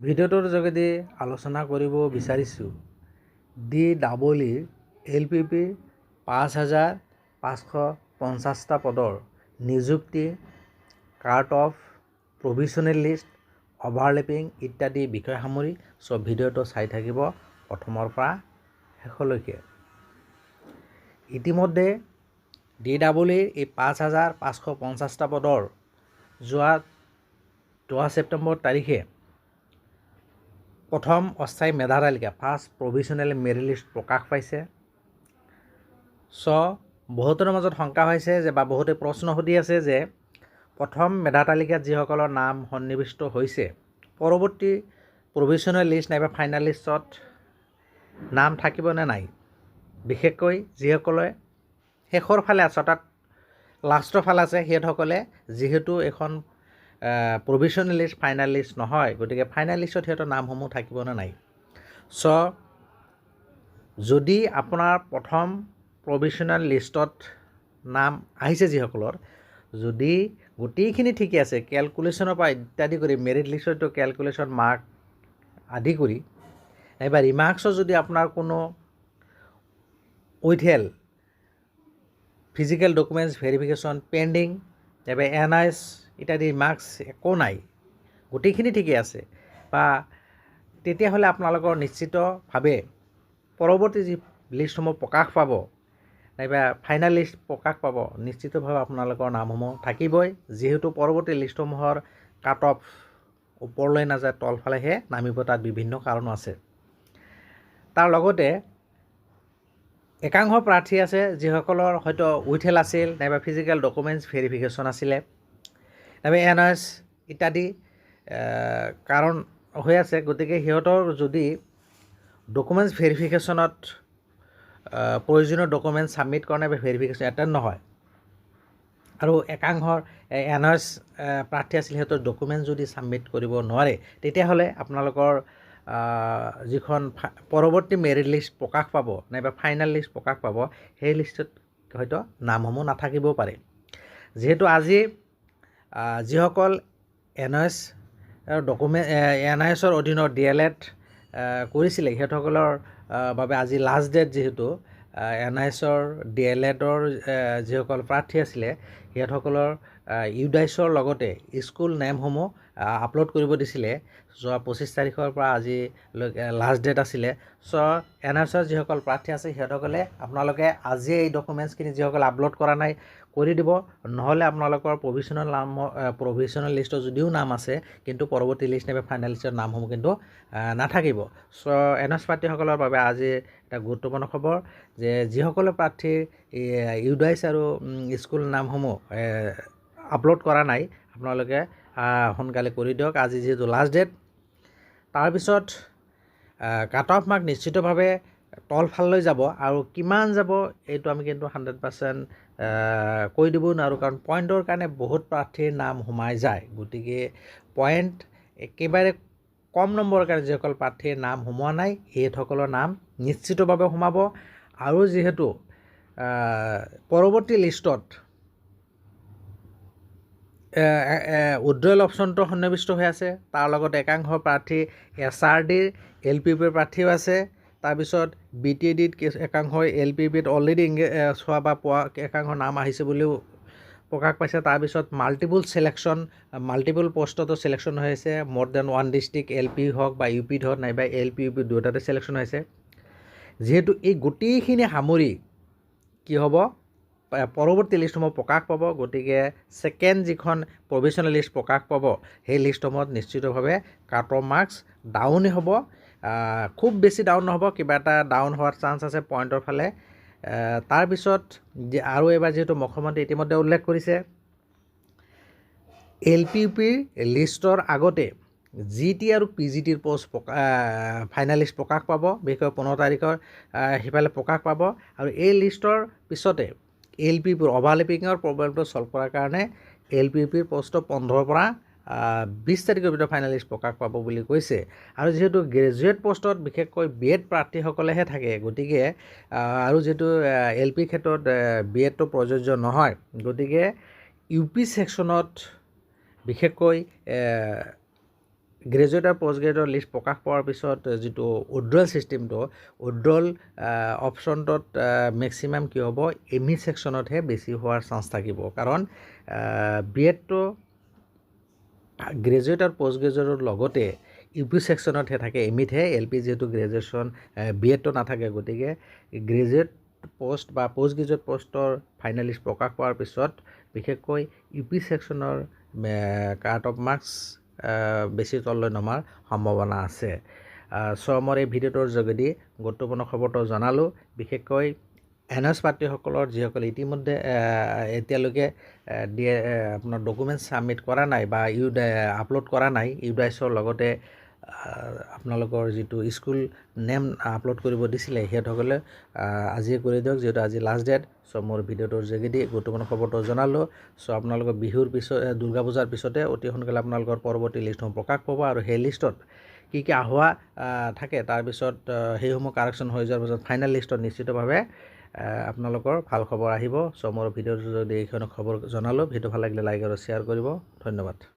ভিডিঅ'টোৰ যোগেদি আলোচনা কৰিব বিচাৰিছোঁ DEE LPP ৫,৫৫০টা পদৰ নিযুক্তি, কাট অফ, প্ৰভিশ্যনেল লিষ্ট, অভাৰলেপিং ইত্যাদি বিষয় সামৰি ভিডিঅ'টো চাই থাকিব প্ৰথমৰ পৰা শেষলৈকে। ইতিমধ্যে DEE এই ৫,৫৫০টা পদৰ যোৱা 10 ছেপ্টেম্বৰ তাৰিখে প্ৰথম অস্থায়ী মেধা তালিকা ফাৰ্ষ্ট প্ৰভিশ্যনেল মেৰিট লিষ্ট প্ৰকাশ পাইছে। বহুতৰ মাজত শংকা হৈছে যে বা বহুতে প্ৰশ্ন সুধি আছে যে প্ৰথম মেধা তালিকাত যিসকলৰ নাম সন্নিৱিষ্ট হৈছে পৰৱৰ্তী প্ৰভিশ্যনেল লিষ্ট নাইবা ফাইনেল লিষ্টত নাম থাকিবনে নাই। বিশেষকৈ যিসকলে শেষৰ ফালে আছে অৰ্থাৎ লাষ্টৰ ফালে আছে সিহঁতসকলে যিহেতু এখন প্ৰভিশ্যনেল লিষ্ট ফাইনেল লিষ্ট নহয়, গতিকে ফাইনেল লিষ্টত সিহঁতৰ নামসমূহ থাকিবনে নাই। যদি আপোনাৰ প্ৰথম প্ৰভিশ্যনেল লিষ্টত নাম আহিছে যিসকলৰ, যদি গোটেইখিনি ঠিকে আছে কেলকুলেশ্যনৰ পৰা ইত্যাদি কৰি মেৰিট লিষ্টতো কেলকুলেশ্যন মাৰ্ক আদি কৰি নাইবা ৰিমাৰ্কছৰ যদি আপোনাৰ কোনো withheld physical documents verification pending নাইবা NIS ইত্যাদি মাৰ্কছ একো নাই, গোটেইখিনি ঠিকে আছে বা তেতিয়াহ'লে আপোনালোকৰ নিশ্চিতভাৱে পৰৱৰ্তী যি লিষ্টসমূহ প্ৰকাশ পাব নাইবা ফাইনেল লিষ্ট প্ৰকাশ পাব নিশ্চিতভাৱে আপোনালোকৰ নামসমূহ থাকিবই, যিহেতু পৰৱৰ্তী লিষ্টসমূহৰ কাট অফ ওপৰলৈ নাযায় তলফালেহে নামিব, তাত বিভিন্ন কাৰণ আছে। তাৰ লগতে একাংশ প্ৰাৰ্থী আছে যিসকলৰ হয়তো উইথহেল্ড আছিল নাইবা ফিজিকেল ডকুমেণ্টছ ভেৰিফিকেশ্যন আছিলে নাইবা NIS ইত্যাদি কাৰণ হৈ আছে, গতিকে সিহঁতৰ যদি ডকুমেণ্টছ ভেৰিফিকেশ্যনত প্ৰয়োজনীয় ডকুমেণ্টছ ছাবমিট কৰা নাইবা ভেৰিফিকেশ্যন এটেণ্ড নহয় আৰু একাংশৰ NIS প্ৰাৰ্থী আছিল সিহঁতৰ ডকুমেণ্টছ যদি ছাবমিট কৰিব নোৱাৰে, তেতিয়াহ'লে আপোনালোকৰ যিখন পৰৱৰ্তী মেৰিট লিষ্ট প্ৰকাশ পাব নাইবা ফাইনেল লিষ্ট প্ৰকাশ পাব সেই লিষ্টত হয়তো নামসমূহ নাথাকিবও পাৰে। যিহেতু আজি যিসকল NIS NISৰ অধীনত DLED কৰিছিলে সিহঁতসকলৰ বাবে আজি লাষ্ট ডেট, যিহেতু NISৰ DLEDৰ যিসকল প্ৰাৰ্থী আছিলে সিহঁতসকলৰ UDISৰ লগতে স্কুল নেমসমূহ আপলোড কৰিব দিছিলে। যোৱা 25 তাৰিখৰ পৰা আজি লাষ্ট ডেট আছিলে। NISৰ যিসকল প্ৰাৰ্থী আছে সিহঁতসকলে আপোনালোকে আজি এই ডকুমেণ্টছখিনি যিসকলে আপলোড কৰা নাই কৰি দিব, নহ'লে আপোনালোকৰ প্ৰভিশ্যনেল লিষ্টত যদিও নাম আছে কিন্তু পৰৱৰ্তী লিষ্ট নাইবা ফাইনেল লিষ্টৰ নামসমূহ কিন্তু নাথাকিব। NIS প্ৰাৰ্থীসকলৰ বাবে আজি এটা গুৰুত্বপূৰ্ণ খবৰ যে যিসকলে প্ৰাৰ্থীৰ UDIS আৰু স্কুল নামসমূহ আপলোড কৰা নাই আপোনালোকে সোনকালে কৰি দিয়ক, আজি যিহেতু লাষ্ট ডেট। তাৰপিছত কাট অফ মাৰ্ক নিশ্চিতভাৱে তলফাললৈ যাব আৰু কিমান যাব এইটো আমি কিন্তু 100% কৈ দিব নোৱাৰোঁ, কাৰণ পইণ্টৰ কাৰণে বহুত প্ৰাৰ্থীৰ নাম সোমাই যায়। গতিকে পইণ্ট একেবাৰে কম নম্বৰৰ কাৰণে যিসকল প্ৰাৰ্থীৰ নাম সোমোৱা নাই সেইসকলৰ নাম নিশ্চিতভাৱে সোমাব। আৰু যিহেতু পৰৱৰ্তী লিষ্টত উইথড্ৰয়েল অপশ্যনটো সন্নিৱিষ্ট হৈ আছে, তাৰ লগত একাংশ প্ৰাৰ্থী SRDৰ LPPৰ প্ৰাৰ্থীও আছে। তাৰপিছত BTADত একাংশ LPPত অলৰেডি চোৱা বা পোৱা একাংশ নাম আহিছে বুলিও প্ৰকাশ পাইছে। তাৰপিছত মাল্টিপুল পষ্টতো চিলেকশ্যন হৈ আছে, মোৰ দেন 1 ডিষ্ট্ৰিক্ট LP হওক বা UPত হওক নাইবা LP UP দুয়োটাতে চিলেকশ্যন হৈছে। যিহেতু এই গোটেইখিনি সামৰি কি হ'ব পৰৱৰ্তী লিষ্টসমূহ প্ৰকাশ পাব, গতিকে ছেকেণ্ড যিখন প্ৰভিশ্যনেল লিষ্ট প্ৰকাশ পাব সেই লিষ্টসমূহত নিশ্চিতভাৱে কাট অফ মাৰ্কছ ডাউনেই হ'ব, খুব বেছি ডাউন নহ'ব, কিবা এটা ডাউন হোৱাৰ চান্স আছে পইণ্টৰ ফালে। তাৰপিছত আৰু এবাৰ যিহেতু মুখ্যমন্ত্ৰী ইতিমধ্যে উল্লেখ কৰিছে LPUPৰ লিষ্টৰ আগতে GT আৰু PGTৰ পষ্ট ফাইনেল লিষ্ট প্ৰকাশ পাব, বিশেষকৈ 15 তাৰিখৰ সিফালে প্ৰকাশ পাব। আৰু এই লিষ্টৰ পিছতে LPUPৰ অভাৰলেপিঙৰ প্ৰব্লেমটো ছল্ভ কৰাৰ কাৰণে LPUPৰ পষ্ট 15 পৰা 20 তাৰিখৰ ভিতৰত ফাইনেল লিষ্ট প্ৰকাশ পাব বুলি কৈছে। আৰু যিহেতু গ্ৰেজুৱেট পষ্টত বিশেষকৈ BEd প্ৰাৰ্থীসকলেহে থাকে, গতিকে আৰু যিহেতু LP ক্ষেত্ৰত BEdটো প্ৰযোজ্য নহয়, গতিকে UP ছেকশ্যনত বিশেষকৈ গ্ৰেজুৱেট আৰু পষ্ট গ্ৰেজুৱেটৰ লিষ্ট প্ৰকাশ পোৱাৰ পিছত যিটো উইড্ৰল ছিষ্টেমটো উইড্ৰল অপশ্যনটোত মেক্সিমাম কি হ'ব এম ই ছেকশ্যনতহে বেছি হোৱাৰ চান্স থাকিব কাৰণ বি এডটো গ্ৰেজুৱেট আৰু পষ্ট গ্ৰেজুৱেটৰ লগতে ইউ পি ছেকশ্যনতহে থাকে এম ইতহে এল পি যিহেতু গ্ৰেজুৱেশ্যন বি এডটো নাথাকে গতিকে গ্ৰেজুৱেট পষ্ট বা পষ্ট গ্ৰেজুৱেট পষ্টৰ ফাইনেল লিষ্ট প্ৰকাশ পোৱাৰ পিছত বিশেষকৈ ইউ পি ছেকশ্যনৰ কাট অফ মাৰ্কছ বেছি তললৈ নমাৰ সম্ভাৱনা আছে মই এই ভিডিঅ'টোৰ যোগেদি গুৰুত্বপূৰ্ণ খবৰটো জনালোঁ বিশেষকৈ এনএছ প্ৰাৰ্থীসকলৰ যিসকলে ইতিমধ্যে এতিয়ালৈকে আপোনাৰ ডকুমেণ্টছ ছাবমিট কৰা নাই বা আপলোড কৰা নাই ইউডাইছৰ লগতে আপোনালোকৰ যিটো স্কুল নেম আপলোড কৰিব দিছিলে সিহঁতসকলে আজিয়ে কৰি দিয়ক যিহেতু আজি লাষ্ট ডেট মোৰ ভিডিঅ'টোৰ যোগেদি গুৰুত্বপূৰ্ণ খবৰটো জনালোঁ আপোনালোকৰ বিহুৰ পিছত দুৰ্গা পূজাৰ পিছতে অতি সোনকালে আপোনালোকৰ পৰৱৰ্তী লিষ্টসমূহ প্ৰকাশ পাব আৰু সেই লিষ্টত কি কি আহোৱা থাকে তাৰপিছত সেইসমূহ কাৰেকশ্যন হৈ যোৱাৰ পিছত ফাইনেল লিষ্টত নিশ্চিতভাৱে আপোনালোকৰ ভাল খবৰ আহিব মোৰ ভিডিঅ'টো যদি এইখন খবৰ জনালোঁ ভিডিঅ' ভাল লাগিলে লাইক আৰু শ্বেয়াৰ কৰিব ধন্যবাদ